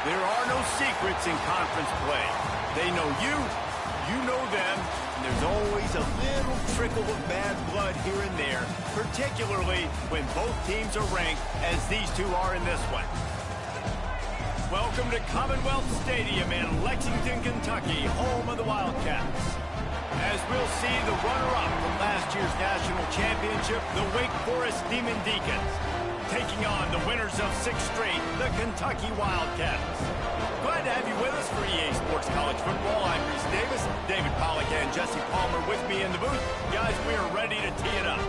There are no secrets in conference play. They know you, you know them, and there's always a little trickle of bad blood here and there, particularly when both teams are ranked as these two are in this one. Welcome to Commonwealth Stadium in Lexington, Kentucky, home of the Wildcats. As we'll see the runner-up from last year's national championship, the Wake Forest Demon Deacons, taking on the winners of 6 straight, the Kentucky Wildcats. Glad to have you with us for EA Sports College Football. I'm Reese Davis, David Pollack and Jesse Palmer with me in the booth. Guys, we are ready to tee it up.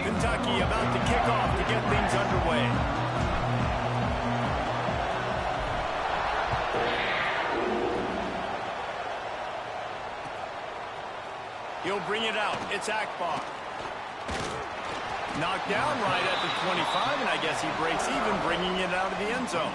Kentucky about to kick off to get things underway. He'll bring it out. It's Akbar. Knocked down right at the 25, and I guess he breaks even, bringing it out of the end zone.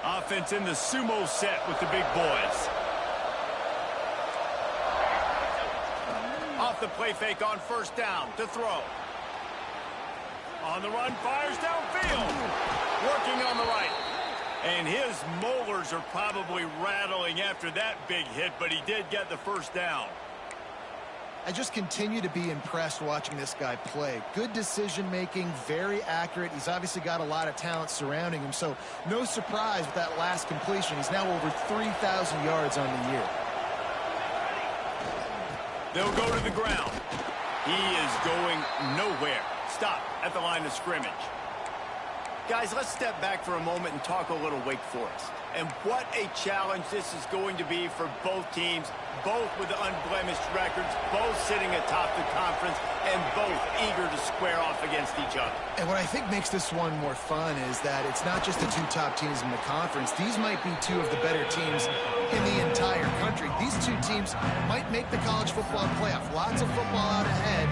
Offense in the sumo set with the big boys. Off the play fake on first down to throw. On the run, fires downfield. Working on the right. And his molars are probably rattling after that big hit, but he did get the first down. I just continue to be impressed watching this guy play. Good decision-making, very accurate. He's obviously got a lot of talent surrounding him, so no surprise with that last completion. He's now over 3,000 yards on the year. They'll go to the ground. He is going nowhere. Stop at the line of scrimmage. Guys, let's step back for a moment and talk a little Wake Forest. And what a challenge this is going to be for both teams, both with unblemished records, both sitting atop the conference, and both eager to square off against each other. And what I think makes this one more fun is that it's not just the two top teams in the conference. These might be two of the better teams in the entire country. These two teams might make the college football playoff. Lots of football out ahead.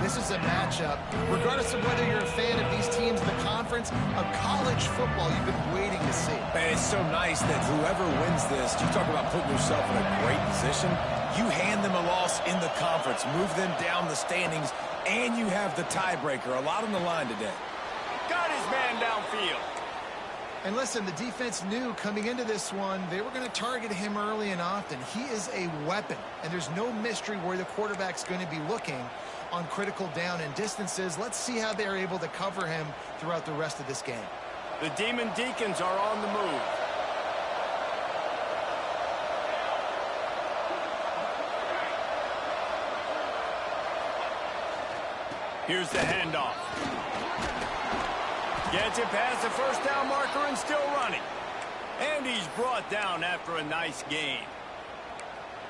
This is a matchup, regardless of whether you're a fan of these teams in the conference, of college football you've been waiting to see. Man, it's so nice that whoever wins this, you talk about putting yourself in a great position, you hand them a loss in the conference, move them down the standings, and you have the tiebreaker. A lot on the line today. Got his man downfield. And listen, the defense knew coming into this one, they were going to target him early and often. He is a weapon, and there's no mystery where the quarterback's going to be looking on critical down and distances. Let's see how they're able to cover him throughout the rest of this game. The Demon Deacons are on the move. Here's the handoff. Gets it past the first down marker and still running. And he's brought down after a nice gain.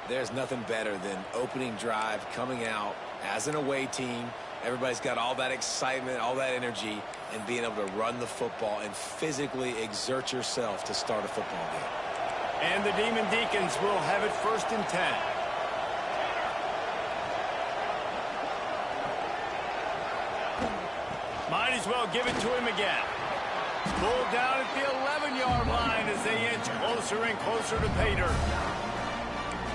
There's nothing better than opening drive, coming out as an away team. Everybody's got all that excitement, all that energy, and being able to run the football and physically exert yourself to start a football game. And the Demon Deacons will have it 1st and 10. Might as well give it to him again. Pulled down at the 11-yard line as they inch closer and closer to pay dirt.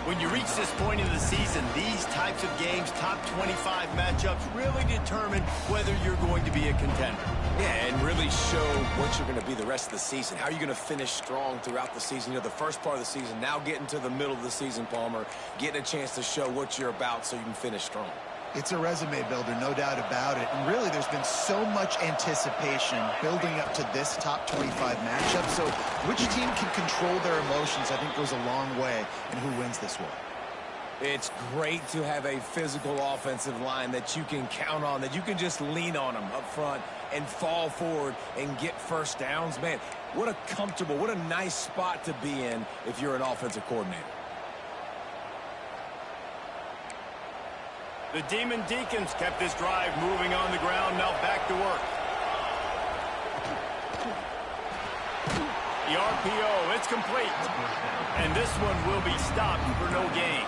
When you reach this point in the season, these types of games, top 25 matchups, really determine whether you're going to be a contender. Yeah, and really show what you're going to be the rest of the season. How are you going to finish strong throughout the season? You know, the first part of the season, now getting to the middle of the season, Palmer, getting a chance to show what you're about so you can finish strong. It's a resume builder, no doubt about it. And really, there's been so much anticipation building up to this top 25 matchup. So which team can control their emotions, I think, goes a long way in who wins this one. It's great to have a physical offensive line that you can count on, that you can just lean on them up front and fall forward and get first downs. Man, what a comfortable, what a nice spot to be in if you're an offensive coordinator. The Demon Deacons kept this drive moving on the ground. Now back to work. The RPO, it's complete. And this one will be stopped for no gain.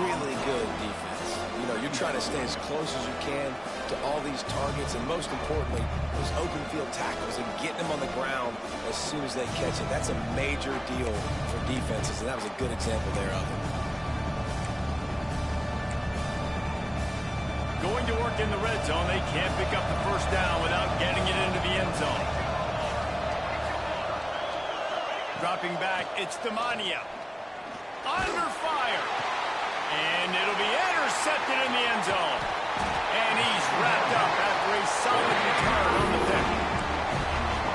Really good defense. You know, you're trying to stay as close as you can to all these targets, and most importantly, those open field tackles and getting them on the ground as soon as they catch it. That's a major deal for defenses, and that was a good example there of it. Going to work in the red zone. They can't pick up the first down without getting it into the end zone. Dropping back, it's Demania. Under fire. And it'll be intercepted in the end zone. And he's wrapped up after a solid return on the pick.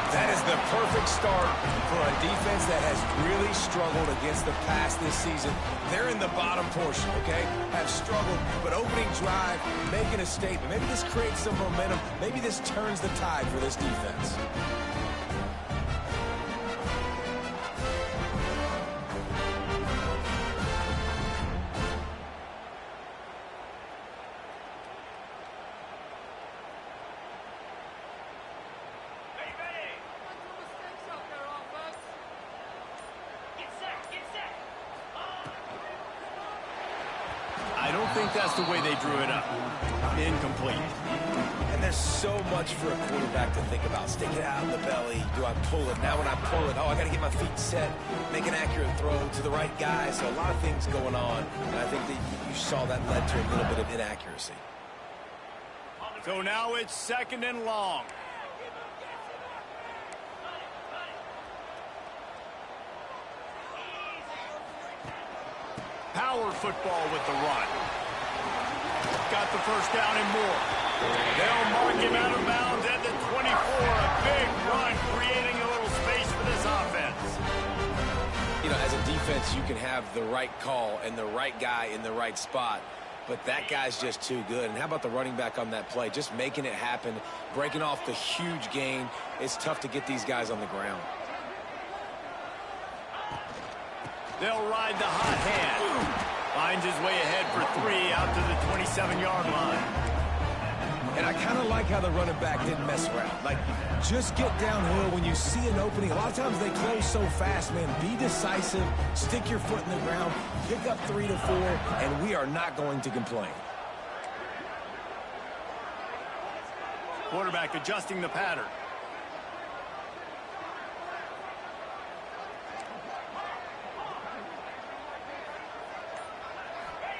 That is the perfect start for a defense that has really struggled against the pass this season. They're in the bottom portion, okay? Have struggled, but opening drive, making a statement. Maybe this creates some momentum. Maybe this turns the tide for this defense. I don't think that's the way they drew it up. Incomplete. And there's so much for a quarterback to think about. Stick it out in the belly. Do I pull it? Now when I pull it, oh, I got to get my feet set, make an accurate throw to the right guy. So a lot of things going on. And I think that you saw that led to a little bit of inaccuracy. So now it's 2nd and long. Power football with the run. Got the first down and more. They'll mark him out of bounds at the 24. A big run, creating a little space for this offense. You know, as a defense, you can have the right call and the right guy in the right spot. but that guy's just too good. And how about the running back on that play? Just making it happen, breaking off the huge gain. It's tough to get these guys on the ground. They'll ride the hot hand. Finds his way ahead for 3 out to the 27-yard line. And I kind of like how the running back didn't mess around. Like, just get downhill when you see an opening. A lot of times they close so fast, man. Be decisive, stick your foot in the ground, pick up 3 to 4, and we are not going to complain. Quarterback adjusting the pattern.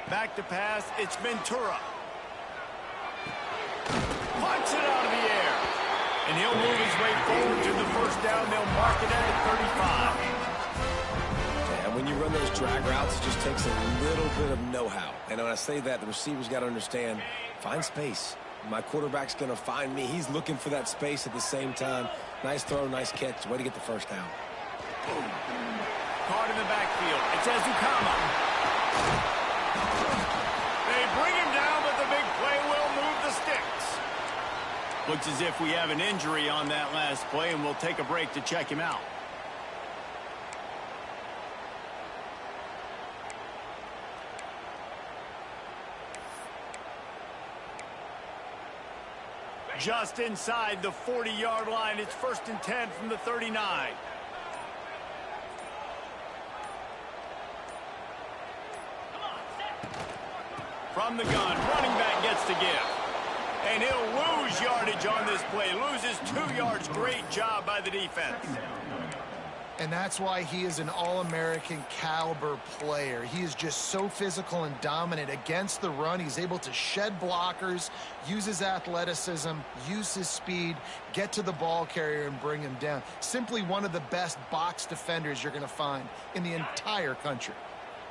Back to pass, it's Ventura. Punts it out of the air. And he'll move his way forward to the first down. They'll mark it at the 35. And when you run those drag routes, it just takes a little bit of know-how. And when I say that, the receiver's got to understand, find space. My quarterback's going to find me. He's looking for that space at the same time. Nice throw, nice catch. Way to get the first down. Boom. Caught in the backfield. It's Ezukama. They bring him down, but the big play will move the sticks. Looks as if we have an injury on that last play, and we'll take a break to check him out. Just inside the 40-yard line. It's 1st and 10 from the 39. From the gun, running back gets to give. And he'll lose yardage on this play. Loses 2 yards. Great job by the defense. And that's why he is an all-American caliber player. He is just so physical and dominant against the run. He's able to shed blockers, use his athleticism, use his speed, get to the ball carrier and bring him down. Simply one of the best box defenders you're going to find in the entire country.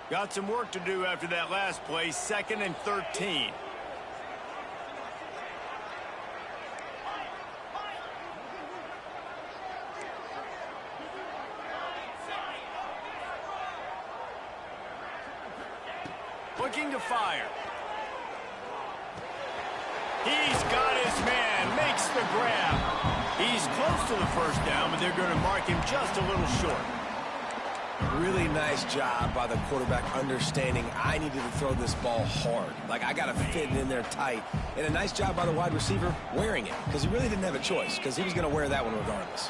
Got some work to do after that last play. 2nd and 13. Looking to fire. He's got his man. Makes the grab. He's close to the first down, but they're going to mark him just a little short. Really nice job by the quarterback understanding I needed to throw this ball hard. Like, I got to fit it in there tight. And a nice job by the wide receiver wearing it, because he really didn't have a choice, because he was going to wear that one regardless.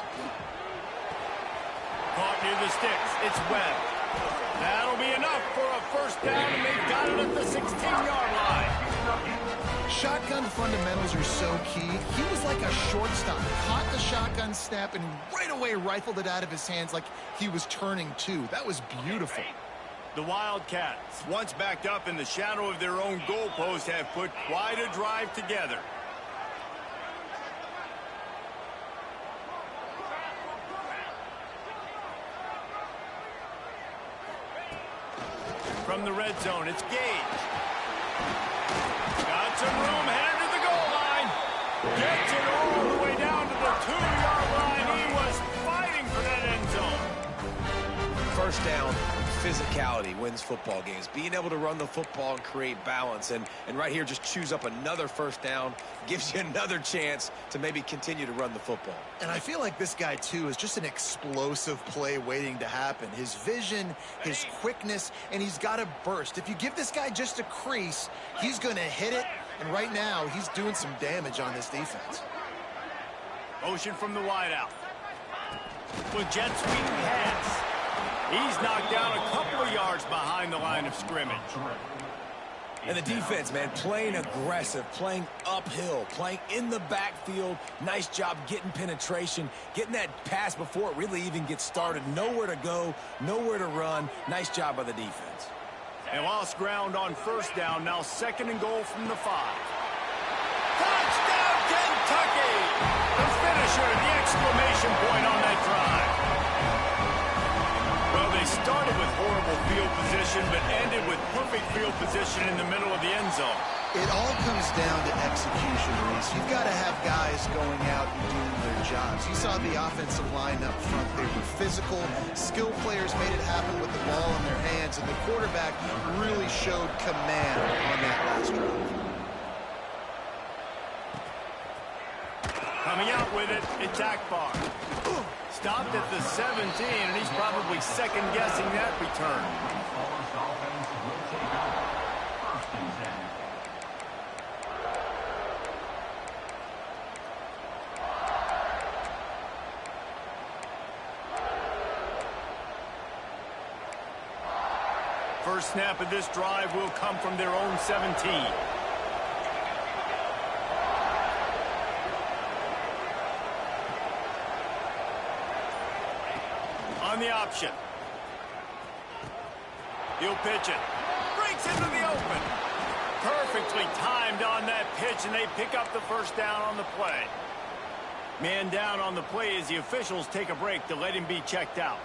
Caught near the sticks. It's Webb. That'll be enough for a first down, and they've got it at the 16-yard line. Shotgun fundamentals are so key. He was like a shortstop. Caught the shotgun snap and right away rifled it out of his hands like he was turning two. That was beautiful. The Wildcats, once backed up in the shadow of their own goalpost, have put quite a drive together. From the red zone, it's Gage. Got some room, headed to the goal line. Gets it all the way down to the 2-yard line. He was fighting for that end zone. First down, physicality wins football games. Being able to run the football and create balance. And right here, just choose up another first down. Gives you another chance to maybe continue to run the football. And I feel like this guy, too, is just an explosive play waiting to happen. His vision, his quickness, and he's got a burst. If you give this guy just a crease, he's going to hit it. And right now, he's doing some damage on this defense. Motion from the wideout. With jet sweep pass. He's knocked down a couple of yards behind the line of scrimmage. And the defense, man, playing aggressive, playing uphill, playing in the backfield. Nice job getting penetration, getting that pass before it really even gets started. Nowhere to go, nowhere to run. Nice job by the defense. They lost ground on first down. Now 2nd and goal from the 5. Touchdown, Kentucky! The finisher, the exclamation point on that drive. Well, they started with horrible field position, but ended with perfect field position in the middle of the end zone. It all comes down to execution, Reese. You've got to have guys going out and doing their jobs. You saw the offensive line up front. They were physical. Skilled players made it happen with the ball in their hands, and the quarterback really showed command on that last Coming out with it, it's Akbar. Stopped at the 17, and he's probably second-guessing that return. First snap of this drive will come from their own 17. On the option. He'll pitch it. Breaks into the open. Perfectly timed on that pitch, and they pick up the first down on the play. Man down on the play as the officials take a break to let him be checked out.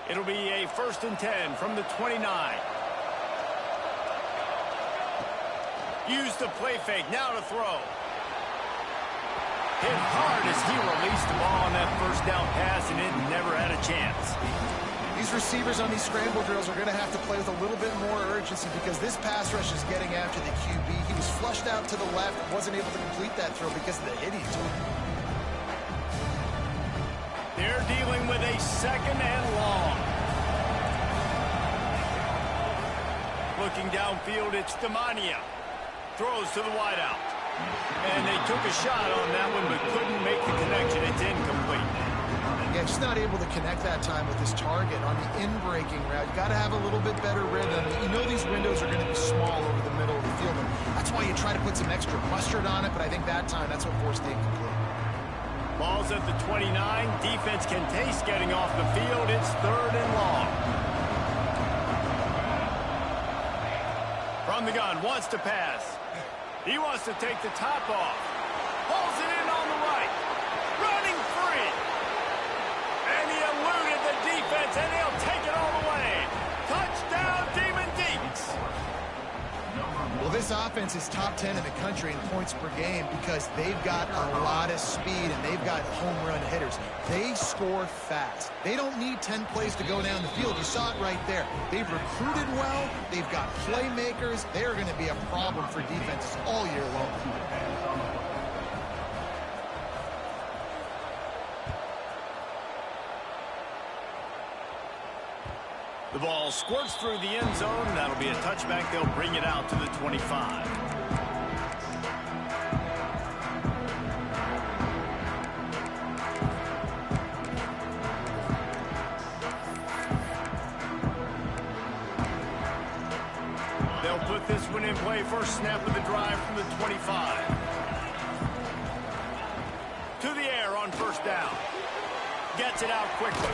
It'll be a 1st and 10 from the 29. Use the play fake, now to throw. Hit hard as he released the ball on that first down pass, and it never had a chance. These receivers on these scramble drills are going to have to play with a little bit more urgency because this pass rush is getting after the QB. He was flushed out to the left and wasn't able to complete that throw because of the hit he took. They're dealing with a 2nd and long. Looking downfield, it's Demania. Throws to the wideout. And they took a shot on that one, but couldn't make the connection. It's incomplete. Yeah, just not able to connect that time with his target on the in-breaking route. You got to have a little bit better rhythm. You know these windows are going to be small over the middle of the field. And that's why you try to put some extra mustard on it, but I think that time that's what forced the incomplete. Ball's at the 29. Defense can taste getting off the field. It's 3rd and long. From the gun, wants to pass. He wants to take the top off. Pulls it in on the right. Running free. And he eluded the defense, and he'll take it all the way. Touchdown, Demon Deeks. Well, this offense is top 10 in the country in points per game because they've got a lot of speed and they've got home run hitters. They score fast. They don't need 10 plays to go down the field. You saw it right there. They've recruited well. They've got playmakers. They're going to be a problem for defenses all year long. The ball squirts through the end zone, and that'll be a touchback. They'll bring it out to the 25. They'll put this one in play. First snap of the drive from the 25. To the air on first down. Gets it out quickly.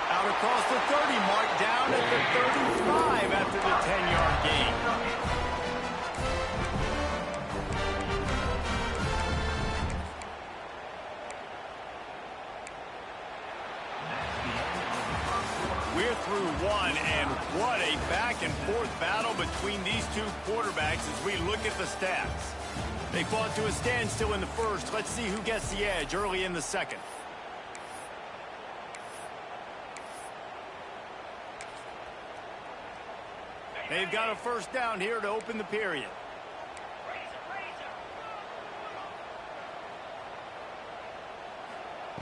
Out across the 30 mark, down at the 35 after the 10-yard gain. We're through one, and what a back-and-forth battle between these two quarterbacks as we look at the stats. They fought to a standstill in the first. Let's see who gets the edge early in the second. They've got a first down here to open the period.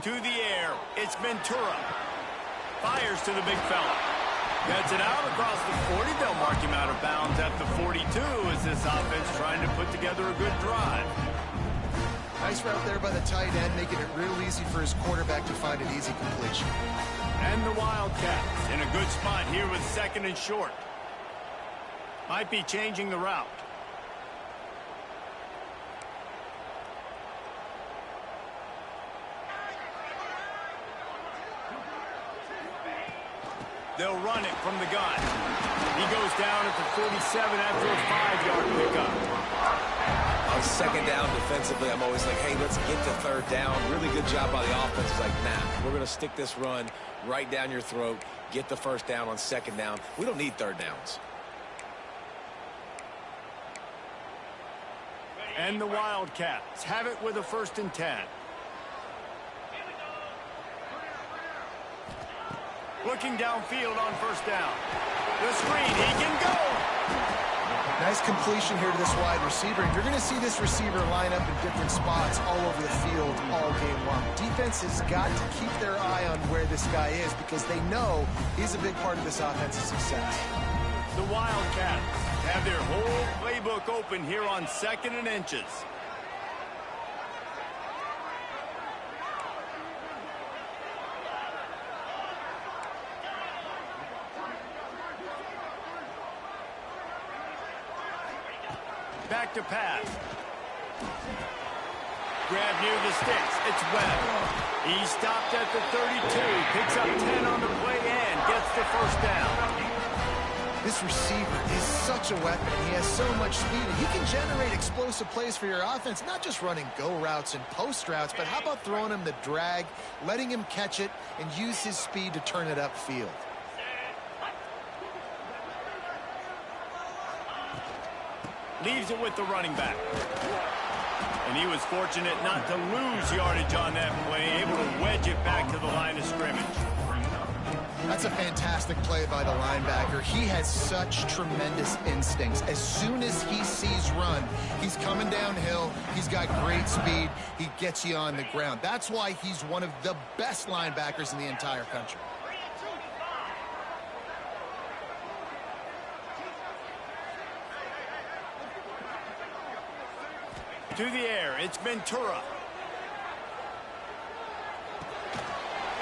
To the air, it's Ventura. Fires to the big fella. Gets it out across the 40. They'll mark him out of bounds at the 42 as this offense trying to put together a good drive. Nice route there by the tight end, making it real easy for his quarterback to find an easy completion. And the Wildcats in a good spot here with 2nd and short. Might be changing the route. They'll run it from the gun. He goes down at the 47 after a 5-yard pickup. On second down defensively, I'm always like, hey, let's get to third down. Really good job by the offense. It's like, nah, we're going to stick this run right down your throat, get the first down on second down. We don't need third downs. And the Wildcats have it with a 1st and 10. Looking downfield on first down. The screen, he can go. Nice completion here to this wide receiver. And you're going to see this receiver line up in different spots all over the field all game long. Defense has got to keep their eye on where this guy is because they know he's a big part of this offensive success. The Wildcats have their whole playbook open here on 2nd and inches. Back to pass. Grab near the sticks. It's Webb. He stopped at the 32. Picks up 10 on the play and gets the first down. This receiver is such a weapon. He has so much speed. And he can generate explosive plays for your offense, not just running go routes and post routes, but how about throwing him the drag, letting him catch it, and use his speed to turn it upfield. Leaves it with the running back. And he was fortunate not to lose yardage on that play, able to wedge it back to the line of scrimmage. That's a fantastic play by the linebacker. He has such tremendous instincts. As soon as he sees run, he's coming downhill. He's got great speed. He gets you on the ground. That's why he's one of the best linebackers in the entire country. To the air, it's Ventura.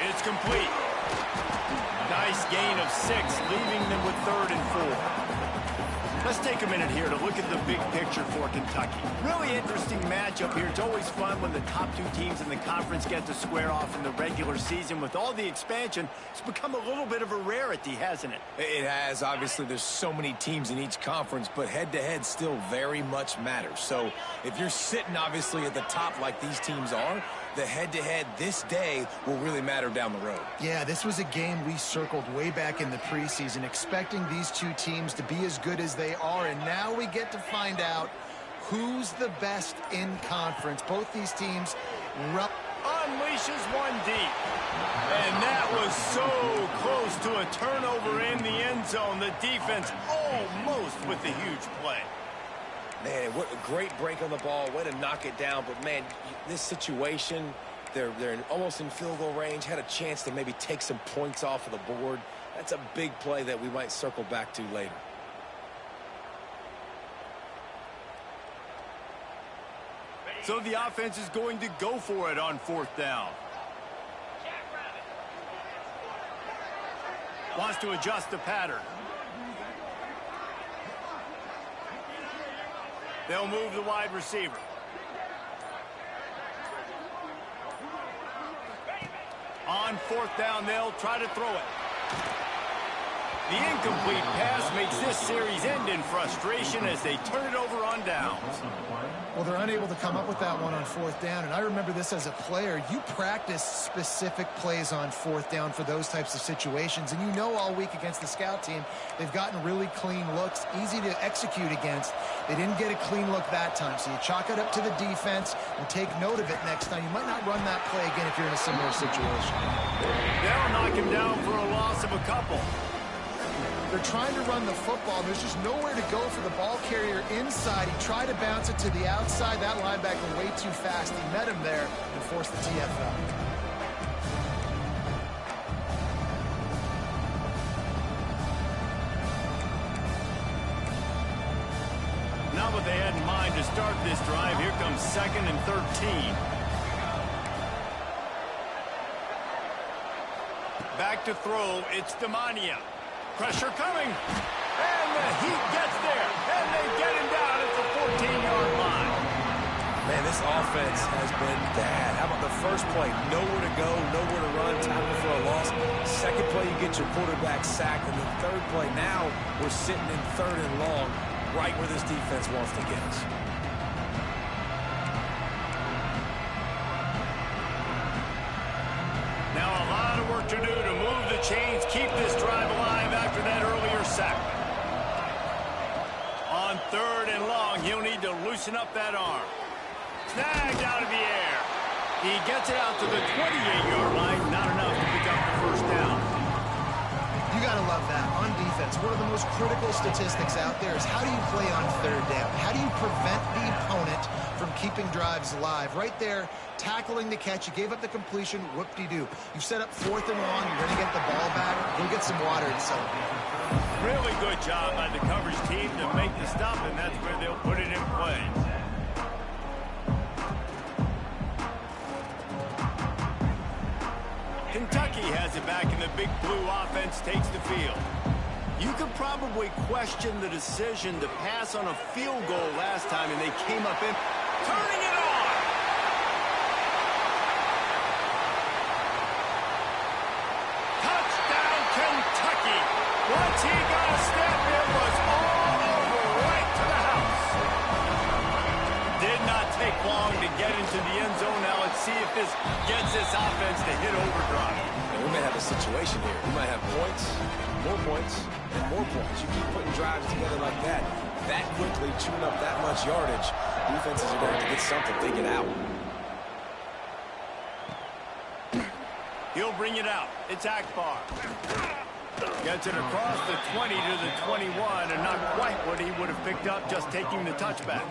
It's complete. Nice gain of 6, leaving them with 3rd and 4. Let's take a minute here to look at the big picture for Kentucky. Really interesting matchup here. It's always fun when the top 2 teams in the conference get to square off in the regular season. With all the expansion, it's become a little bit of a rarity, hasn't it? It has. Obviously, there's so many teams in each conference, but head-to-head still very much matters. So if you're sitting, obviously, at the top like these teams are, the head-to-head this day will really matter down the road. Yeah, this was a game we circled way back in the preseason, expecting these 2 teams to be as good as they are, and now we get to find out who's the best in conference. Both these teams unleashes one deep. And that was so close to a turnover in the end zone. The defense almost with the huge play. Man, what a great break on the ball. Way to knock it down. But, man, this situation, they're almost in field goal range. Had a chance to maybe take some points off of the board. That's a big play that we might circle back to later. So the offense is going to go for it on 4th down. Wants to adjust the pattern. They'll move the wide receiver. On 4th down, they'll try to throw it. The incomplete pass makes this series end in frustration as they turn it over on downs. Well, they're unable to come up with that one on 4th down, and I remember this as a player. You practice specific plays on 4th down for those types of situations, and you know all week against the scout team, they've gotten really clean looks, easy to execute against. They didn't get a clean look that time, so you chalk it up to the defense and take note of it next time. You might not run that play again if you're in a similar situation. They'll knock him down for a loss of a couple. They're trying to run the football. There's just nowhere to go for the ball carrier inside. He tried to bounce it to the outside. That linebacker way too fast. He met him there and forced the TFL. Not what they had in mind to start this drive. Here comes 2nd and 13. Back to throw. It's Demania. Pressure coming. And the Heat gets there. And they get him down at the 14-yard line. Man, this offense has been bad. How about the first play? Nowhere to go, nowhere to run, tackle for a loss. Second play, you get your quarterback sacked. And the third play, now we're sitting in 3rd and long, right where this defense wants to get us. Now a lot of work to do to move the chains, keep this drive alive after that earlier sack. On 3rd and long, he'll need to loosen up that arm. Snagged out of the air. He gets it out to the 28-yard line. Not enough to pick up the first down. You got to love that. On defense, one of the most critical statistics out there is how do you play on third down? How do you prevent the opponent from keeping drives alive? Right there, tackling the catch. You gave up the completion. Whoop-de-doo. You've set up 4th and long. You're going to get the ball back. Go get some water and celebrate. Really good job by the coverage team to make the stop, and that's where they'll put it in play. Kentucky has it back, and the big blue offense takes the field. You could probably question the decision to pass on a field goal last time, and they came up in, turning it on. Touchdown, Kentucky. Once he got a step, it was all over, right to the house. Did not take long to get into the end zone. Now let's see if this gets this offense to hit overdrive. We may have a situation here. We might have points, and more points. You keep putting drives together like that quickly, chewing up that much yardage, defenses are going to get something, take it out. He'll bring it out. It's Akbar. Gets it across the 20 to the 21, and not quite what he would have picked up just taking the touchback.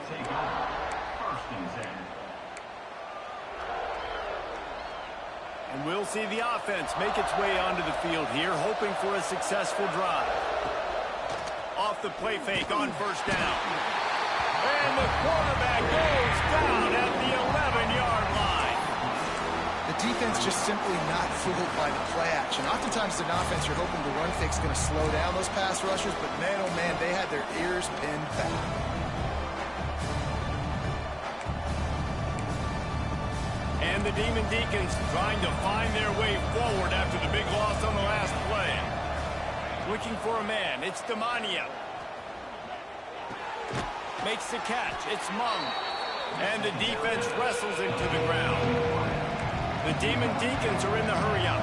And we'll see the offense make its way onto the field here, hoping for a successful drive. Off the play fake on first down. And the quarterback goes down at the 11-yard line. The defense just simply not fooled by the play action. Oftentimes, an offense you're hoping the run fake is going to slow down those pass rushers, but man, oh man, they had their ears pinned back. And the Demon Deacons trying to find their way forward after the big loss on the last play. Looking for a man. It's Demania. Makes the catch. It's Mung. And the defense wrestles him to the ground. The Demon Deacons are in the hurry-up.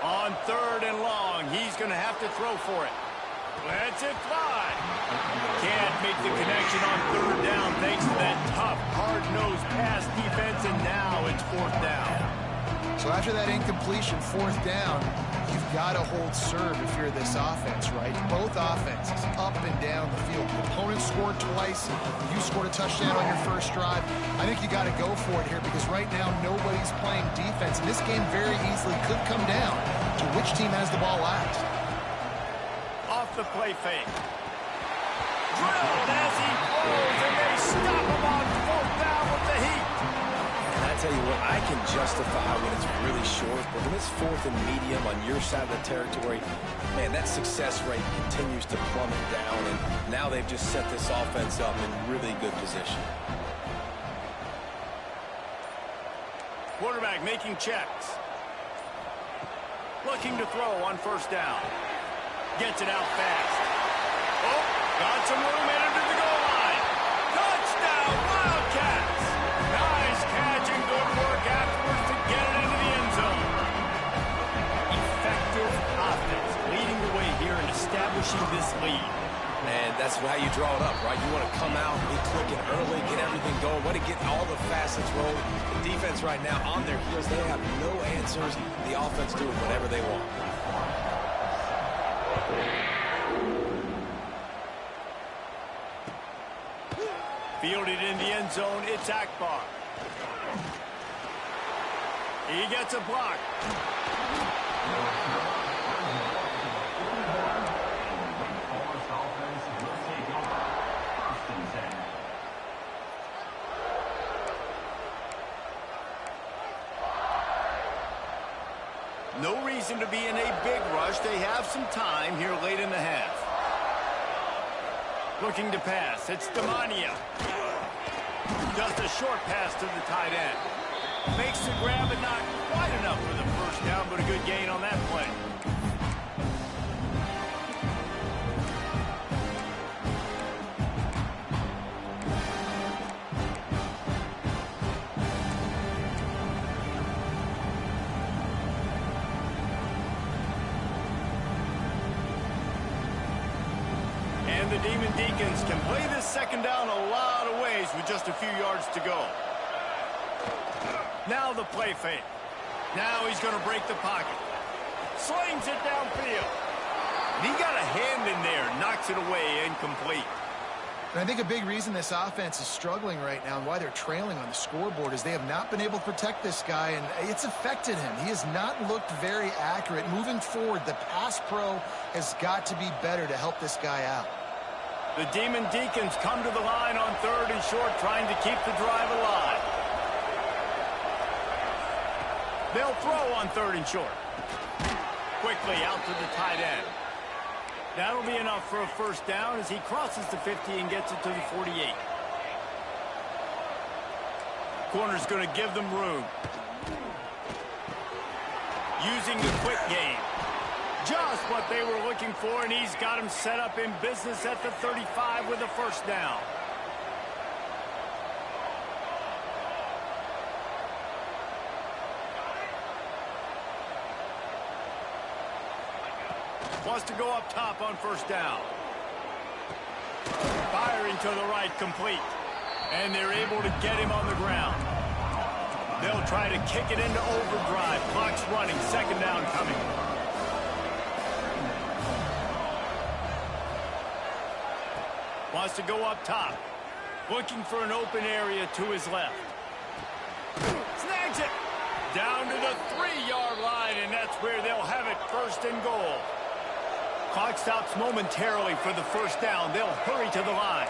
On 3rd and long, he's going to have to throw for it. Lets it fly. Can't make the connection on 3rd down thanks to that tough, hard-nosed pass defense, and now it's 4th down. So after that incompletion, 4th down, you've got to hold serve if you're this offense, right? Both offenses up and down the field. The opponent scored twice. You scored a touchdown on your first drive. I think you got to go for it here because right now nobody's playing defense. And this game very easily could come down to which team has the ball last. Off the play fake. Drilled as he throws, and they stop him on 4th down with the heat. And I tell you what, I can justify when it's really short, but when it's 4th and medium on your side of the territory, man, that success rate continues to plummet down, and now they've just set this offense up in really good position. Quarterback making checks. Looking to throw on 1st down. Gets it out fast. Oh, got some room headed to the goal line. Touchdown, Wildcats. Nice catch and good work afterwards to get it into the end zone. Effective offense leading the way here and establishing this lead. And that's how you draw it up, right? You want to come out, be clicking early, get everything going, want to get all the facets rolling. The defense right now on their heels, they have no answers. The offense doing whatever they want. Fielded in the end zone, it's Akbar. He gets a block. No reason to be in a big rush. They have some time here late in the half. Looking to pass. It's Demania. Just a short pass to the tight end. Makes the grab, but not quite enough for the first down, but a good gain on that play. And the Demon Deacons can play this second down a lot of ways with just a few yards to go. Now the play fake. Now he's going to break the pocket. Slings it downfield. And he got a hand in there, knocks it away, incomplete. And I think a big reason this offense is struggling right now and why they're trailing on the scoreboard is they have not been able to protect this guy, and it's affected him. He has not looked very accurate. Moving forward, the pass pro has got to be better to help this guy out. The Demon Deacons come to the line on 3rd and short, trying to keep the drive alive. They'll throw on 3rd and short. Quickly out to the tight end. That'll be enough for a first down as he crosses the 50 and gets it to the 48. Corner's going to give them room. Using the quick game. Just what they were looking for, and he's got him set up in business at the 35 with a first down. Wants to go up top on first down. Firing to the right, complete. And they're able to get him on the ground. They'll try to kick it into overdrive. Clock's running, second down coming. Wants to go up top. Looking for an open area to his left. Snags it. Down to the 3-yard line, and that's where they'll have it, first and goal. Clock stops momentarily for the first down. They'll hurry to the line.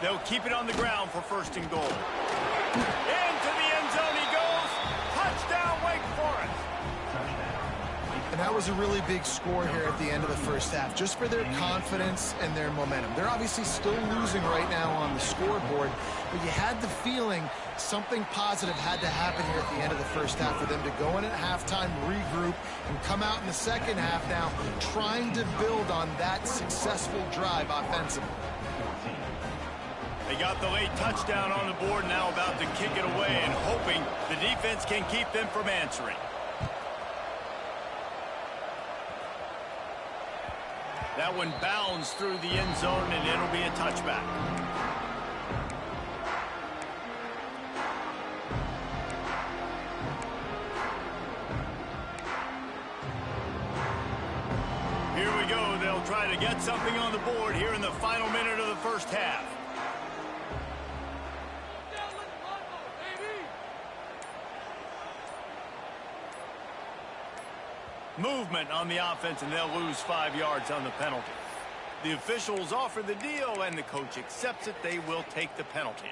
They'll keep it on the ground for first and goal. Into the end zone he goes. Touchdown, Wake Forest. And that was a really big score here at the end of the first half, just for their confidence and their momentum. They're obviously still losing right now on the scoreboard, but you had the feeling something positive had to happen here at the end of the first half for them to go in at halftime, regroup, and come out in the second half now trying to build on that successful drive offensively. They got the late touchdown on the board, now about to kick it away and hoping the defense can keep them from answering. That one bounds through the end zone, and it'll be a touchback. Here we go. They'll try to get something on the board here in the final minute of the first half. Movement on the offense, and they'll lose 5 yards on the penalty. The officials offer the deal, and the coach accepts it. They will take the penalty.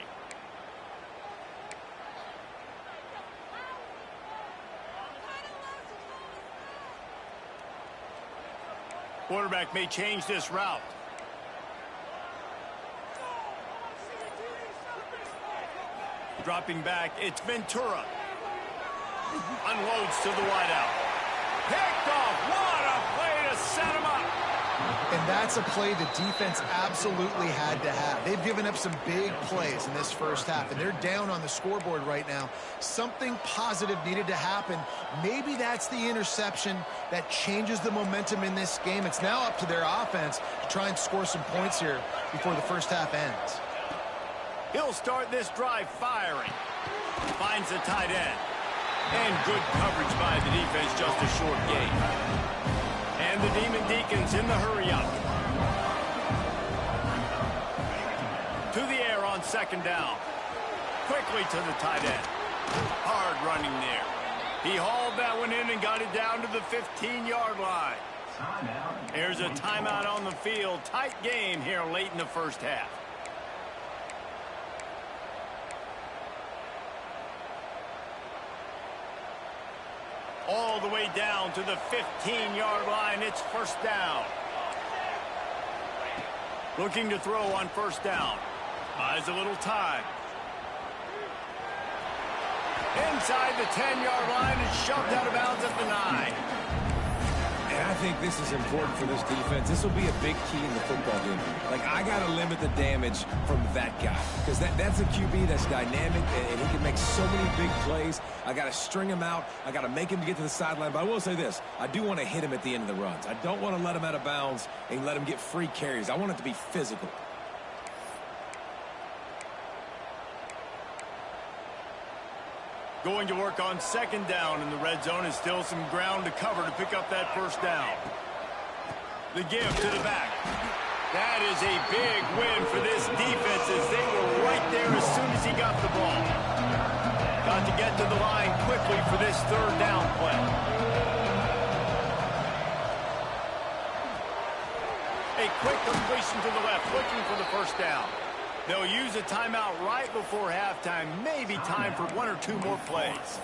Quarterback may change this route. Dropping back, it's Ventura. Unloads to the wideout. Picked off. What a play to set him up. And that's a play the defense absolutely had to have. They've given up some big plays in this first half, and they're down on the scoreboard right now. Something positive needed to happen. Maybe that's the interception that changes the momentum in this game. It's now up to their offense to try and score some points here before the first half ends. He'll start this drive firing. Finds the tight end. And good coverage by the defense, just a short gain. And the Demon Deacons in the hurry-up. To the air on second down. Quickly to the tight end. Hard running there. He hauled that one in and got it down to the 15-yard line. There's a timeout on the field. Tight game here late in the first half. All the way down to the 15-yard line. It's first down. Looking to throw on first down. Buys a little time. Inside the 10-yard line and shoved out of bounds at the 9. And I think this is important for this defense. This will be a big key in the football game. Like, I got to limit the damage from that guy because that's a QB that's dynamic, and he can make so many big plays. I got to string him out. I got to make him get to the sideline. But I will say this. I do want to hit him at the end of the runs. I don't want to let him out of bounds and let him get free carries. I want it to be physical. Going to work on second down in the red zone is still some ground to cover to pick up that first down. The give to the back. That is a big win for this defense as they were right there as soon as he got the ball. Got to get to the line quickly for this third down play. A quick completion to the left, looking for the first down. They'll use a timeout right before halftime. Maybe time for one or two more plays.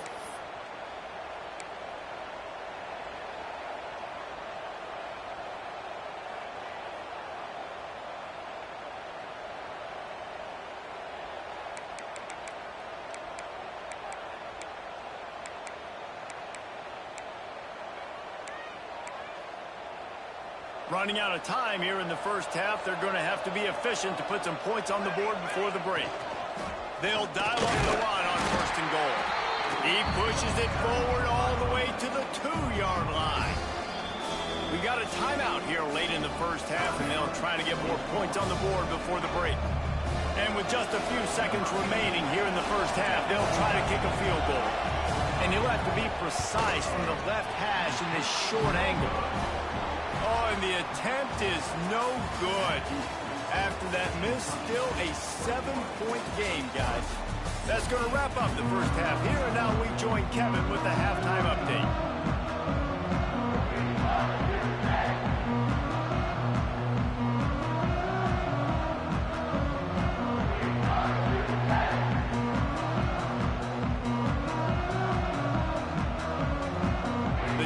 Running out of time here in the first half. They're going to have to be efficient to put some points on the board before the break. They'll dial up the run on first and goal. He pushes it forward all the way to the 2-yard line. We got a timeout here late in the first half, and they'll try to get more points on the board before the break. And with just a few seconds remaining here in the first half, they'll try to kick a field goal. And you'll have to be precise from the left hash in this short angle. Oh, and the attempt is no good. After that miss, still a 7-point game, guys. That's going to wrap up the first half here, and now we join Kevin with the halftime update.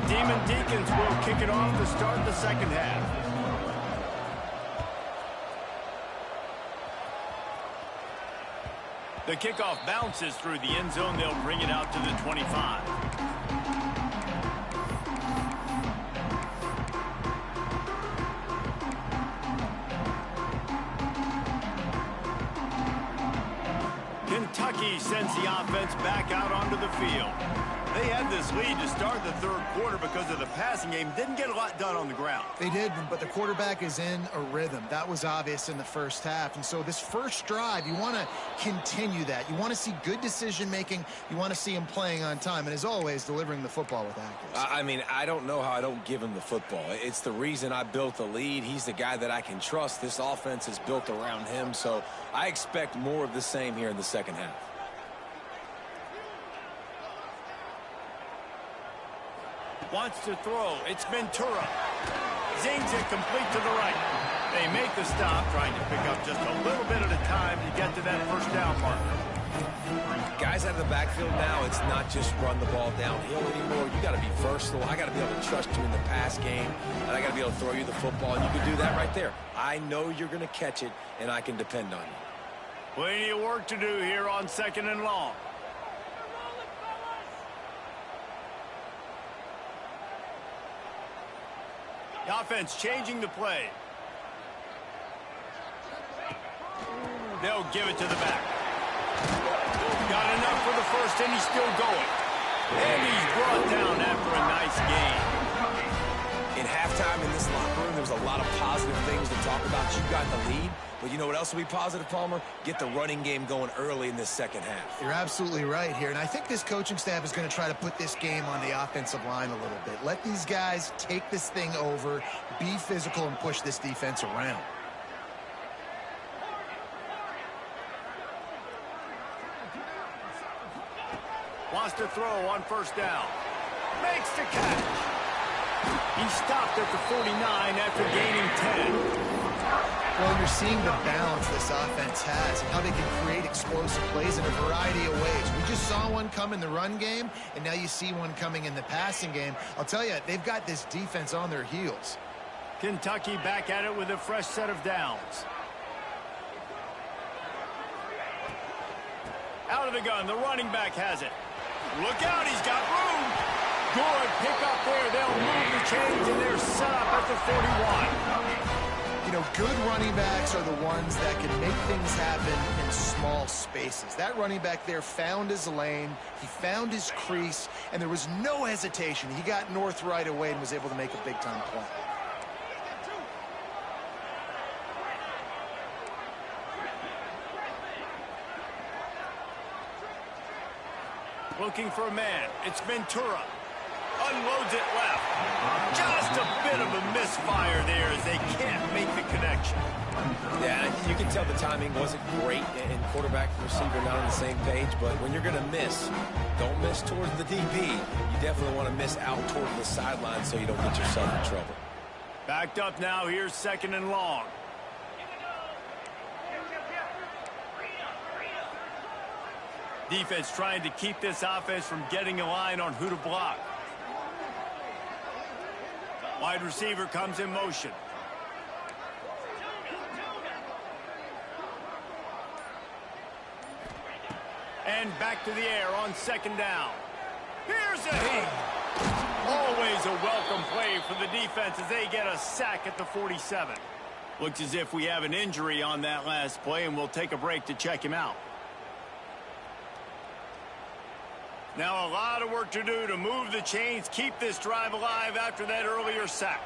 Demon Deacons will kick it off to start the second half. The kickoff bounces through the end zone. They'll bring it out to the 25. Kentucky sends the offense back out onto the field. They had this lead to start the third quarter because of the passing game. Didn't get a lot done on the ground. They did, but the quarterback is in a rhythm. That was obvious in the first half. And so this first drive, you want to continue that. You want to see good decision-making. You want to see him playing on time. And as always, delivering the football with accuracy. I mean, I don't know how I don't give him the football. It's the reason I built the lead. He's the guy that I can trust. This offense is built around him. So I expect more of the same here in the second half. Wants to throw. It's Ventura. Zings it complete to the right. They make the stop, trying to pick up just a little bit at a time to get to that first down marker. Guys out of the backfield now, it's not just run the ball downhill anymore. You got to be versatile. I got to be able to trust you in the pass game, and I got to be able to throw you the football, and you can do that right there. I know you're going to catch it, and I can depend on you. Plenty of work to do here on second and long. The offense changing the play. They'll give it to the back. Got enough for the first, and he's still going. And he's brought down after a nice game. In halftime in this locker room, there was a lot of positive things to talk about. You got the lead, but you know what else will be positive, Palmer? Get the running game going early in this second half. You're absolutely right here, and I think this coaching staff is going to try to put this game on the offensive line a little bit. Let these guys take this thing over, be physical, and push this defense around. Wants to throw on first down. Makes the catch. He stopped at the 49 after gaining 10. Well, you're seeing the balance this offense has and how they can create explosive plays in a variety of ways. We just saw one come in the run game, and now you see one coming in the passing game. I'll tell you, they've got this defense on their heels. Kentucky back at it with a fresh set of downs. Out of the gun, the running back has it. Look out, he's got room. Good pick up there. They'll move the chains, and they're set up at the 41. You know, good running backs are the ones that can make things happen in small spaces. That running back there found his lane, he found his crease, and there was no hesitation. He got north right away and was able to make a big-time play. Looking for a man. It's Ventura. Unloads it left. Just a bit of a misfire there as they can't make the connection. Yeah, you can tell the timing wasn't great and quarterback and receiver not on the same page, but when you're going to miss, don't miss towards the DB. You definitely want to miss out toward the sideline so you don't get yourself in trouble. Backed up now. Here's 2nd and long. Defense trying to keep this offense from getting a line on who to block. Wide receiver comes in motion. And back to the air on 2nd down. Here's a hit. Always a welcome play for the defense as they get a sack at the 47. Looks as if we have an injury on that last play, and we'll take a break to check him out. Now a lot of work to do to move the chains, keep this drive alive after that earlier sack.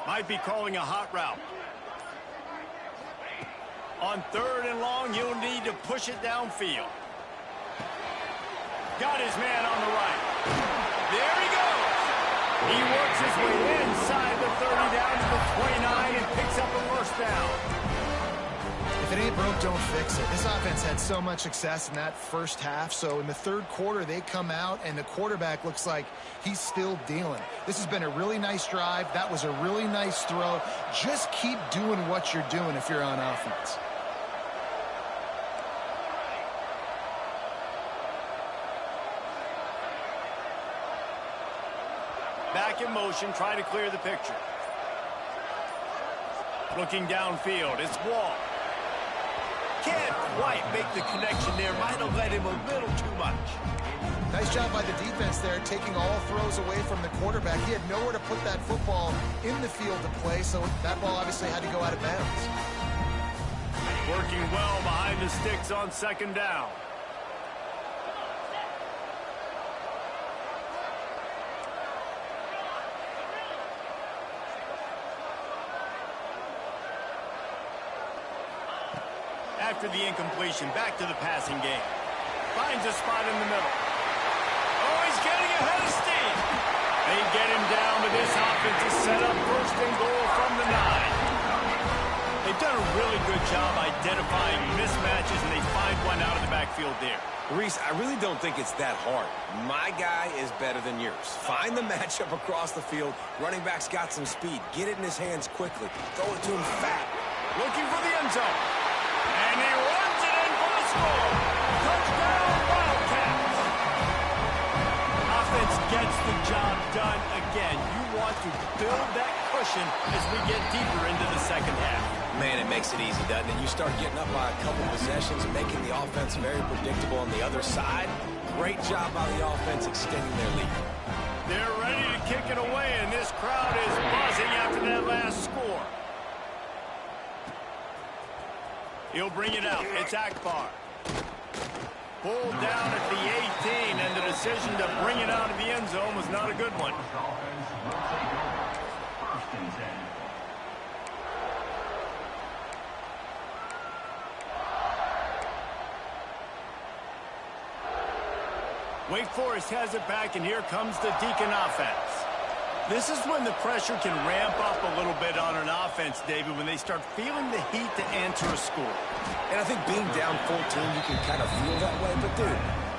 Might be calling a hot route. On 3rd and long, you'll need to push it downfield. Got his man on the right. There he goes. He works his way inside the 30 down to the 29 and picks up a 1st down. If it ain't broke, don't fix it. This offense had so much success in that first half, so in the 3rd quarter, they come out, and the quarterback looks like he's still dealing. This has been a really nice drive. That was a really nice throw. Just keep doing what you're doing if you're on offense. Back in motion, try to clear the picture. Looking downfield, it's Wall. Can't quite make the connection there. Might have let him a little too much. Nice job by the defense there, taking all throws away from the quarterback. He had nowhere to put that football in the field to play, so that ball obviously had to go out of bounds. Working well behind the sticks on 2nd down. After the incompletion, back to the passing game. Finds a spot in the middle. Oh, he's getting ahead of steam. They get him down, but this offense is set up 1st and goal from the 9. They've done a really good job identifying mismatches, and they find one out of the backfield there. Reese, I really don't think it's that hard. My guy is better than yours. Find the matchup across the field. Running back's got some speed. Get it in his hands quickly. Throw it to him fat. Looking for the end zone. And he runs it in for the score. Touchdown, Wildcats. Offense gets the job done again. You want to build that cushion as we get deeper into the 2nd half. Man, it makes it easy, doesn't it? You start getting up by a couple possessions, making the offense very predictable on the other side. Great job by the offense extending their lead. They're ready to kick it away, and this crowd is buzzing after that last score. He'll bring it out. It's Akbar. Pulled down at the 18, and the decision to bring it out of the end zone was not a good one. Wake Forest has it back, and here comes the Deacon offense. This is when the pressure can ramp up a little bit on an offense, David, when they start feeling the heat to answer a score. And I think being down 14, you can kind of feel that way. But, dude,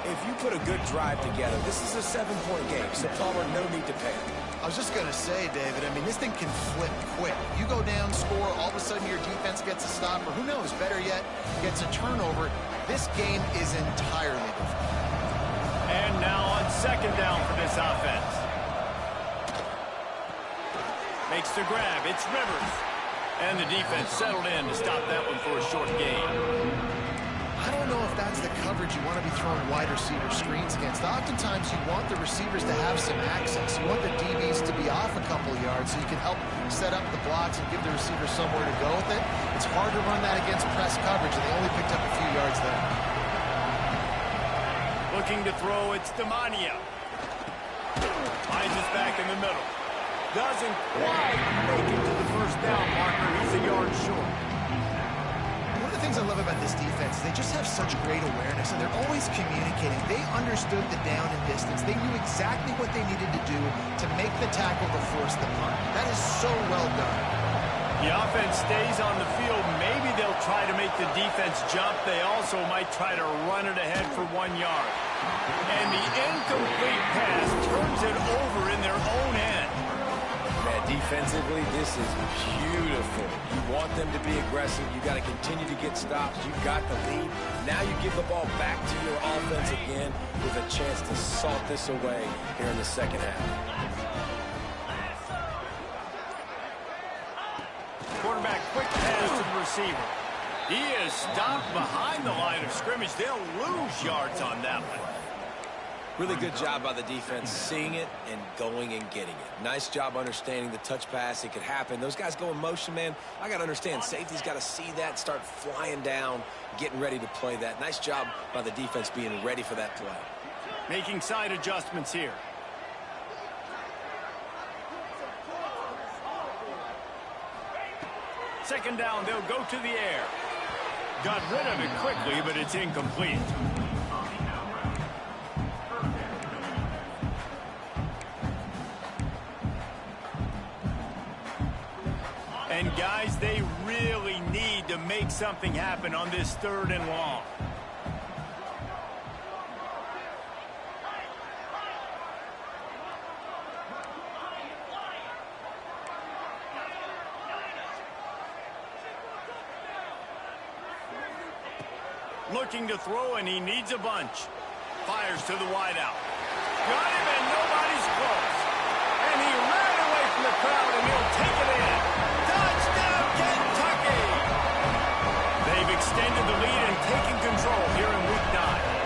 if you put a good drive together, this is a 7-point game, so Palmer, no need to panic. I was just going to say, David, I mean, this thing can flip quick. You go down, score, all of a sudden your defense gets a stop, or who knows, better yet, gets a turnover. This game is entirely different. And now on 2nd down for this offense. Makes the grab. It's Rivers. And the defense settled in to stop that one for a short gain. I don't know if that's the coverage you want to be throwing wide receiver screens against. Oftentimes, you want the receivers to have some access. You want the DBs to be off a couple yards so you can help set up the blocks and give the receiver somewhere to go with it. It's hard to run that against press coverage, and they only picked up a few yards there. Looking to throw, it's Demania. Finds us back in the middle. Doesn't quite make it to the first down marker. He's a yard short. One of the things I love about this defense is they just have such great awareness, and they're always communicating. They understood the down and distance. They knew exactly what they needed to do to make the tackle to force the punt. That is so well done. The offense stays on the field. Maybe they'll try to make the defense jump. They also might try to run it ahead for 1 yard. And the incomplete pass turns it over in their own end. Man, defensively, this is beautiful. You want them to be aggressive. You got to continue to get stops. You got the lead. Now you give the ball back to your offense again with a chance to salt this away here in the second half. Quarterback, quick pass to the receiver. He is stopped behind the line of scrimmage. They'll lose yards on that one. Really good job by the defense seeing it and going and getting it. Nice job understanding the touch pass. It could happen. Those guys go in motion, man. I got to understand. Safety's got to see that, start flying down, getting ready to play that. Nice job by the defense being ready for that play. Making side adjustments here. Second down, they'll go to the air. Got rid of it quickly, but it's incomplete. And guys, they really need to make something happen on this 3rd and long. Looking to throw, and he needs a bunch. Fires to the wideout. Got him, and nobody's close. And he ran away from the crowd, and he'll take it in. Touchdown, Tucky! They've extended the lead and taken control here in Week 9.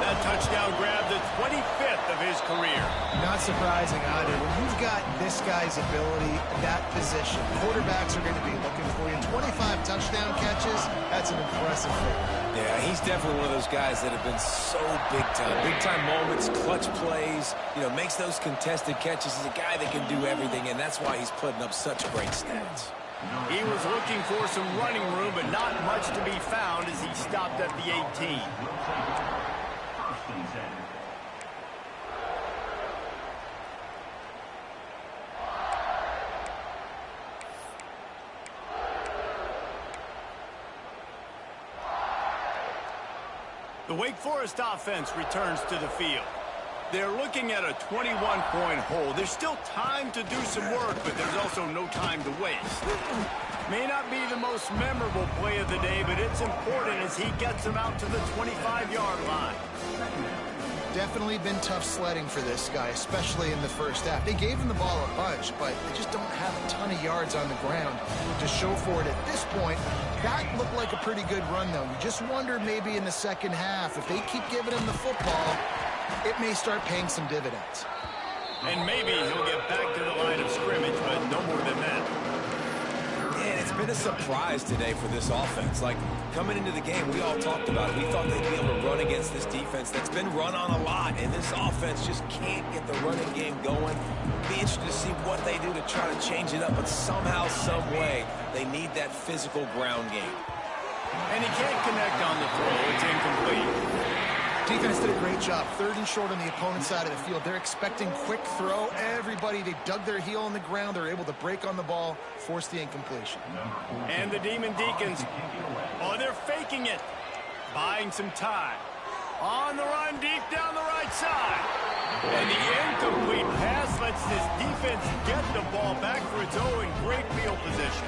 That touchdown grabbed the 25th of his career. Not surprising either. When you've got this guy's ability at that position, quarterbacks are going to be looking for you. 25 touchdown catches, that's an impressive thing. Yeah, he's definitely one of those guys that have been so big time. Big time moments, clutch plays, makes those contested catches. He's a guy that can do everything, and that's why he's putting up such great stats. He was looking for some running room, but not much to be found as he stopped at the 18. The Wake Forest offense returns to the field. They're looking at a 21-point hole. There's still time to do some work, but there's also no time to waste. May not be the most memorable play of the day, but it's important as he gets them out to the 25-yard line. Definitely been tough sledding for this guy, especially in the first half. They gave him the ball a bunch, but they just don't have a ton of yards on the ground to show for it at this point. That looked like a pretty good run, though. You just wonder maybe in the second half, if they keep giving him the football, it may start paying some dividends. And maybe he'll get back to the line of scrimmage, but no more than that. And it's been a surprise today for this offense. Like, coming into the game, we all talked about it. We thought they'd be able to run against this defense that's been run on a lot, and this offense just can't get the running game going. Be interested to see what they do to try to change it up, but somehow, some way, they need that physical ground game. And he can't connect on the throw. It's incomplete. Defense did a great job. 3rd and short on the opponent's side of the field. They're expecting quick throw. Everybody, they dug their heel on the ground. They're able to break on the ball, force the incompletion. And the Demon Deacons, they're faking it. Buying some time. On the run, deep down the right side. And the incomplete pass lets this defense get the ball back for its own great field position.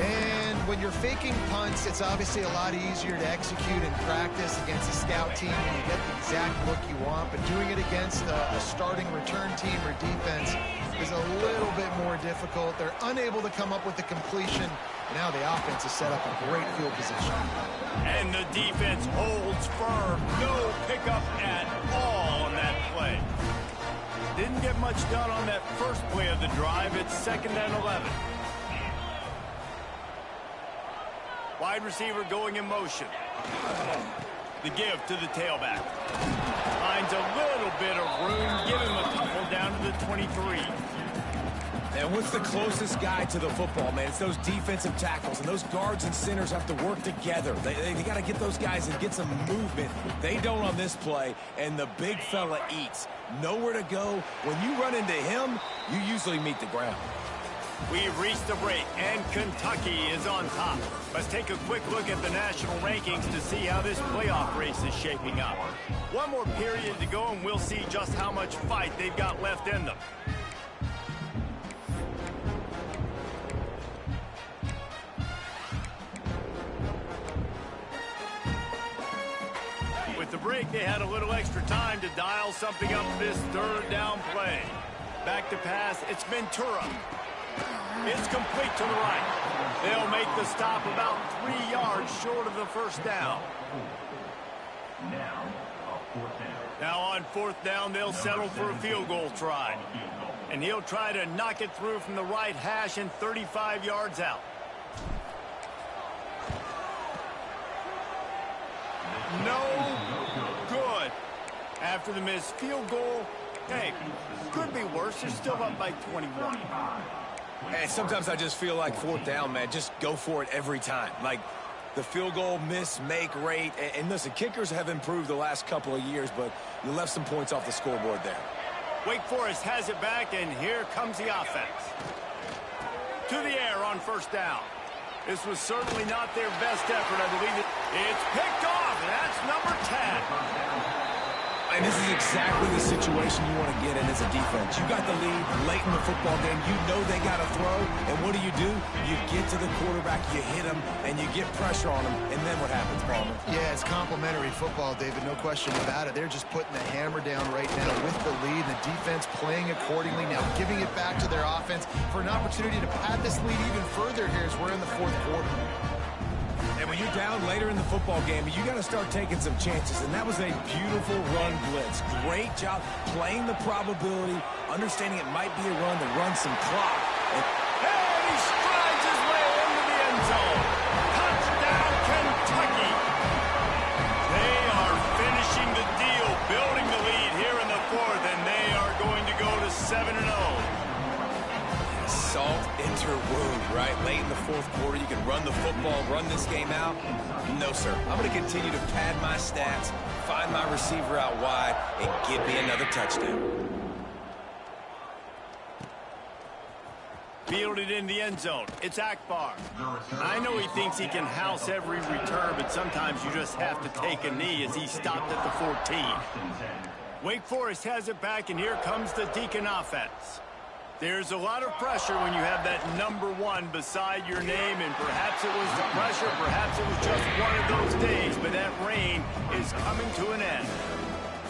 And when you're faking punts, it's obviously a lot easier to execute in practice against a scout team when you get the exact look you want. But doing it against a starting return team or defense, is a little bit more difficult. They're unable to come up with the completion. Now the offense has set up a great field position. And the defense holds firm. No pickup at all on that play. Didn't get much done on that first play of the drive. It's 2nd and 11. Wide receiver going in motion. The give to the tailback. Finds a little bit of room. Give him a couple down to the 23. And what's the closest guy to the football, man? It's those defensive tackles, and those guards and centers have to work together. They got to get those guys and get some movement. They don't on this play, and the big fella eats. Nowhere to go. When you run into him, you usually meet the ground. We've reached the break, and Kentucky is on top. Let's take a quick look at the national rankings to see how this playoff race is shaping up. One more period to go, and we'll see just how much fight they've got left in them. With the break, they had a little extra time to dial something up this 3rd down play. Back to pass, it's Ventura. It's complete to the right. They'll make the stop about 3 yards short of the 1st down. Now on 4th down, they'll settle for a field goal try. And he'll try to knock it through from the right hash and 35 yards out. No good. After the missed field goal, hey, could be worse. They're still up by 21. Hey, sometimes I just feel like 4th down, man. Just go for it every time. Like the field goal miss-make rate. And listen, kickers have improved the last couple of years, but you left some points off the scoreboard there. Wake Forest has it back, and here comes the offense. To the air on 1st down. This was certainly not their best effort, I believe. It's picked off, and that's number 10. And this is exactly the situation you want to get in as a defense. You got the lead late in the football game. You know they got to throw. And what do? You get to the quarterback, you hit him, and you get pressure on him. And then what happens, Palmer? Yeah, it's complimentary football, David. No question about it. They're just putting the hammer down right now with the lead. And the defense playing accordingly. Now giving it back to their offense for an opportunity to pad this lead even further here as we're in the 4th quarter. And when you're down later in the football game, you got to start taking some chances. And that was a beautiful run blitz. Great job playing the probability, understanding it might be a run to run some clock. And he strides his way into the end zone. Touchdown, Kentucky. They are finishing the deal, building the lead here in the 4th, and they are going to go to 7-0. Salt into wound, right? Late in the 4th quarter, you can run the football, run this game out. No, sir. I'm going to continue to pad my stats, find my receiver out wide, and give me another touchdown. Fielded in the end zone. It's Akbar. I know he thinks he can house every return, but sometimes you just have to take a knee as he stopped at the 14. Wake Forest has it back, and here comes the Deacon offense. There's a lot of pressure when you have that number 1 beside your name, and perhaps it was the pressure, perhaps it was just one of those days, but that reign is coming to an end.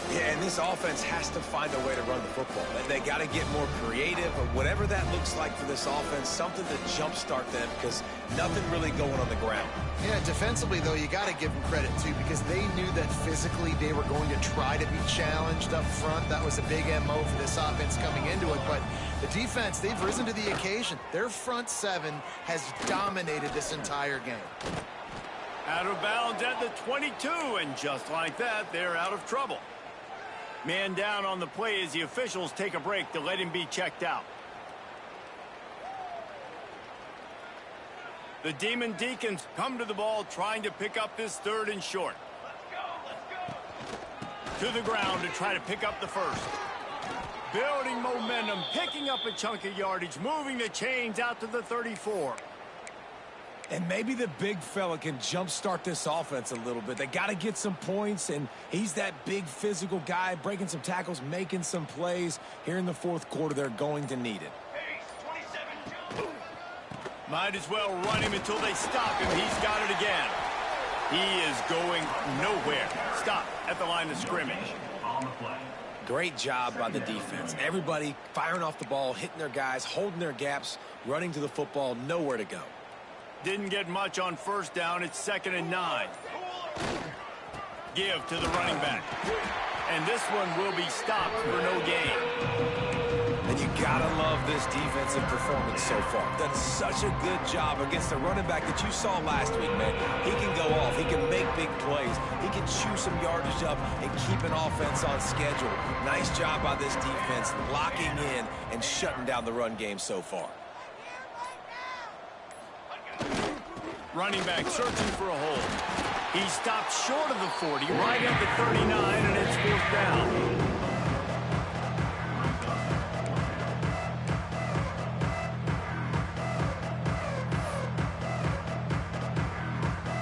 Yeah, and this offense has to find a way to run the football. They got to get more creative, or whatever that looks like for this offense, something to jumpstart them, because nothing really going on the ground. Yeah, defensively, though, you got to give them credit, too, because they knew that physically they were going to try to be challenged up front. That was a big MO for this offense coming into it, but the defense, they've risen to the occasion. Their front 7 has dominated this entire game. Out of bounds at the 22, and just like that, they're out of trouble. Man down on the play as the officials take a break to let him be checked out. The Demon Deacons come to the ball trying to pick up this 3rd and short. Let's go. To the ground to try to pick up the 1st. Building momentum, picking up a chunk of yardage, moving the chains out to the 34. And maybe the big fella can jumpstart this offense a little bit. They got to get some points, and he's that big physical guy, breaking some tackles, making some plays. Here in the 4th quarter, they're going to need it. Might as well run him until they stop him. He's got it again. He is going nowhere. Stop at the line of scrimmage. Great job by the defense. Everybody firing off the ball, hitting their guys, holding their gaps, running to the football, nowhere to go. Didn't get much on first down. It's 2nd and 9. Give to the running back. And this one will be stopped for no gain. And you gotta love this defensive performance so far. Done such a good job against the running back that you saw last week, man. He can go off. He can make big plays. He can chew some yardage up and keep an offense on schedule. Nice job by this defense locking in and shutting down the run game so far. Running back searching for a hole. He stopped short of the 40, right at the 39, and it's 4th down.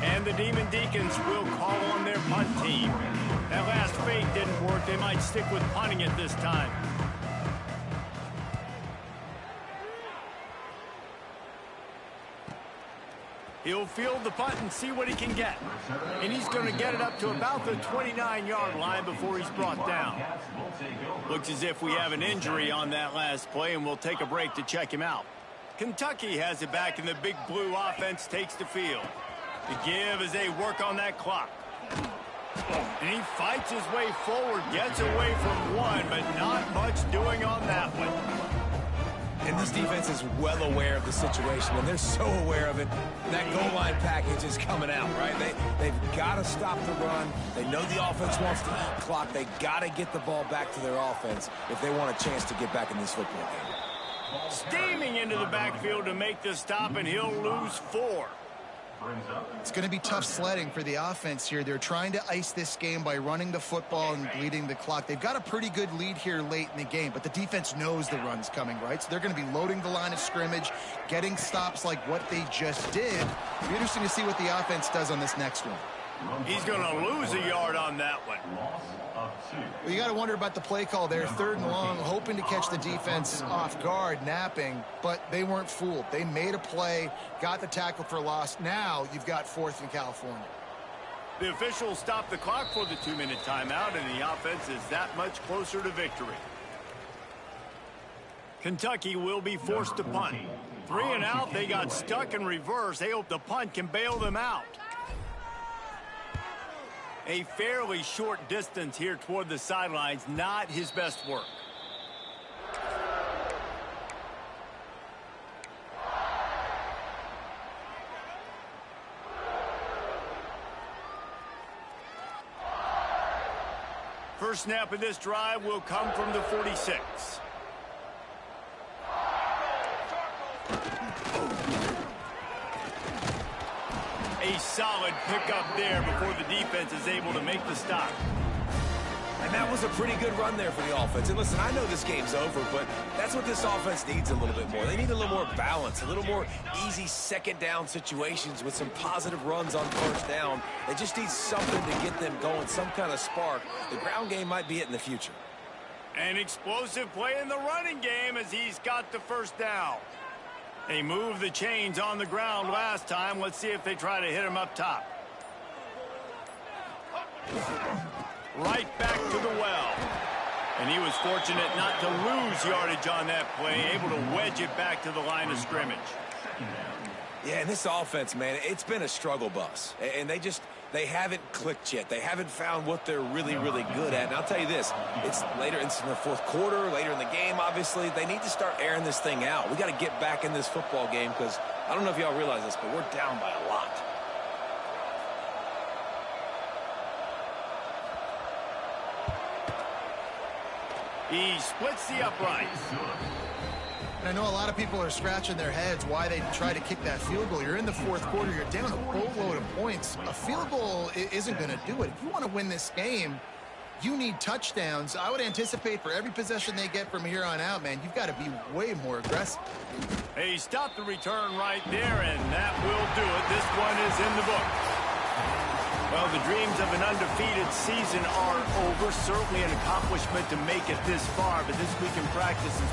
And the Demon Deacons will call on their punt team. That last fake didn't work. They might stick with punting it this time. He'll field the punt and see what he can get. And he's going to get it up to about the 29-yard line before he's brought down. Looks as if we have an injury on that last play, and we'll take a break to check him out. Kentucky has it back, and the Big Blue offense takes the field. The give as they work on that clock. And he fights his way forward, gets away from one, but not much doing on that one. And this defense is well aware of the situation, and they're so aware of it. That goal line package is coming out, right? They've got to stop the run. They know the offense wants to eat clock. They got to get the ball back to their offense if they want a chance to get back in this football game. Steaming into the backfield to make the stop, and he'll lose 4. It's going to be tough sledding for the offense here. They're trying to ice this game by running the football and bleeding the clock. They've got a pretty good lead here late in the game, but the defense knows the run's coming, right? So they're going to be loading the line of scrimmage, getting stops like what they just did. It'll be interesting to see what the offense does on this next one. He's going to lose a yard on that one. Well, you got to wonder about the play call there. 3rd and long, hoping to catch the defense off guard, napping, but they weren't fooled. They made a play, got the tackle for loss. Now you've got 4th in California. The officials stop the clock for the 2-minute timeout, and the offense is that much closer to victory. Kentucky will be forced to punt. 3 and out, they got stuck in reverse. They hope the punt can bail them out. A fairly short distance here toward the sidelines, not his best work. First snap of this drive will come from the 46. A solid pickup there before the defense is able to make the stop. And that was a pretty good run there for the offense. And listen, I know this game's over, but that's what this offense needs a little bit more. They need a little more balance, a little more easy 2nd down situations with some positive runs on 1st down. They just need something to get them going, some kind of spark. The ground game might be it in the future. An explosive play in the running game as he's got the 1st down. They moved the chains on the ground last time. Let's see if they try to hit him up top. Right back to the well. And he was fortunate not to lose yardage on that play, able to wedge it back to the line of scrimmage. Yeah, and this offense, man, it's been a struggle bus. And they haven't clicked yet. They haven't found what they're really, really good at. And I'll tell you this, it's later in the 4th quarter, later in the game, obviously. They need to start airing this thing out. We got to get back in this football game because I don't know if y'all realize this, but we're down by a lot. He splits the uprights. And I know a lot of people are scratching their heads why they try to kick that field goal. You're in the 4th quarter. You're down a boatload of points. A field goal isn't going to do it. If you want to win this game, you need touchdowns. I would anticipate for every possession they get from here on out, man, you've got to be way more aggressive. He stopped the return right there, and that will do it. This one is in the book. Well, the dreams of an undefeated season are over. Certainly an accomplishment to make it this far, but this week in practice is